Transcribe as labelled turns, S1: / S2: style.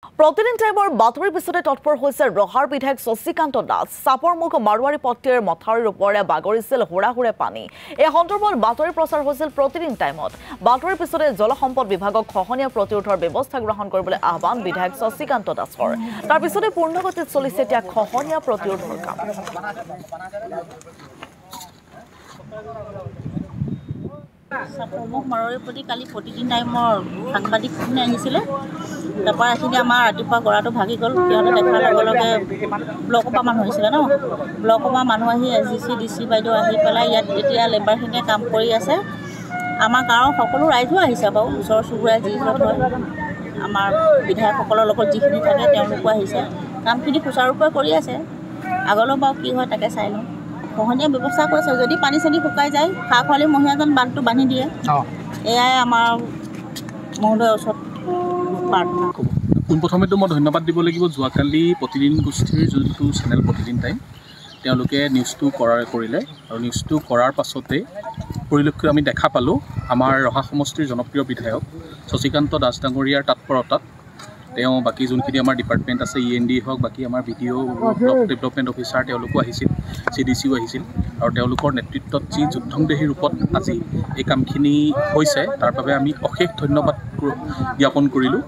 S1: প্ৰতিদিন টাইমৰ বাতৰিৰ পিছতে তৎপৰ হৈছে ৰহাৰ বিধায়ক শশীকান্ত দাস। চাপৰ মুখ মাৰোৱাৰী পট্টিৰ মথাউৰিৰ ওপৰেৰে বাগৰিছিল হুৰাহুৰে পানী। এই সন্দৰ্ভত বাতৰি প্ৰচাৰ হৈছিল প্ৰতিদিন টাইমত। বাতৰিৰ পিছতে জলসম্পদ বিভাগক খহনীয়া প্ৰতিৰোধৰ ব্যৱস্থা গ্ৰহণ কৰিবলৈ আহ্বান বিধায়ক শশীকান্ত দাসৰ। তাৰ পিছতে পূৰ্ণগতিত চলিছে এতিয়া খহনীয়া প্ৰতিৰোধৰ কাম।
S2: চাপৰমুখ মাৰোৱাৰীৰ প্ৰতি কালি প্ৰতিদিন টাইমৰ সাংবাদিকখিনি আহিছিলে। তাৰপৰা এইখিনি আমাৰ ৰাতিপুৱা গৰাটো ভাগি গ'ল। সিহঁতে দেখাৰ লগে লগে ব্লকৰ পৰা মানুহ আহিছিলে ন, ব্লকৰ পৰা মানুহ আহি SDC DC বাইদেউ আহি পেলাই ইয়াত এতিয়া লেবাৰখিনিয়ে কাম কৰি আছে। আমাৰ গাঁৱৰ সকলো ৰাইজো আহিছে বাৰু, ওচৰ চুবুৰীয়া যি য'ত হয় আমাৰ বিধায়কসকলৰ লগত যিখিনি থাকে তেওঁলোকো আহিছে। কামখিনি সুচাৰুৰূপে কৰি আছে। আগলৈ বাৰু কি হয় তাকে চাই লওঁ। খহনীয়া ব্যৱস্থা কৰিছে, যদি পানী চানী শুকাই যায় খা খৰালি মহীয়াজন বান্ধটো বান্ধি দিয়ে। এয়াই আমাৰ মহোদয়ৰ ওচৰত প্ৰাৰ্থনা।
S3: পোনপ্ৰথমেতো মই ধন্যবাদ দিব লাগিব যোৱাকালি প্ৰতিদিন গোষ্ঠীৰ যোনটো চেনেল প্ৰতিদিন টাইম, তেওঁলোকে নিউজটো কৰিলে আৰু নিউজটো কৰাৰ পাছতে পৰিলক্ষিত আমি দেখা পালোঁ আমাৰ ৰহা সমষ্টিৰ জনপ্ৰিয় বিধায়ক শশীকান্ত দাস ডাঙৰীয়াৰ তৎপৰতাত তেওঁ বাকী যোনখিনি আমাৰ ডিপাৰ্টমেণ্ট আছে END হওক, বাকী আমাৰ BDO ব্লক ডেভেলপমেণ্ট অফিচাৰ তেওঁলোকো আহিছিল, CDCও আহিছিল আৰু তেওঁলোকৰ নেতৃত্বত যি যুদ্ধংদেহী ৰূপত আজি এই কামখিনি হৈছে তাৰ বাবে আমি অশেষ ধন্যবাদ জ্ঞাপন কৰিলোঁ।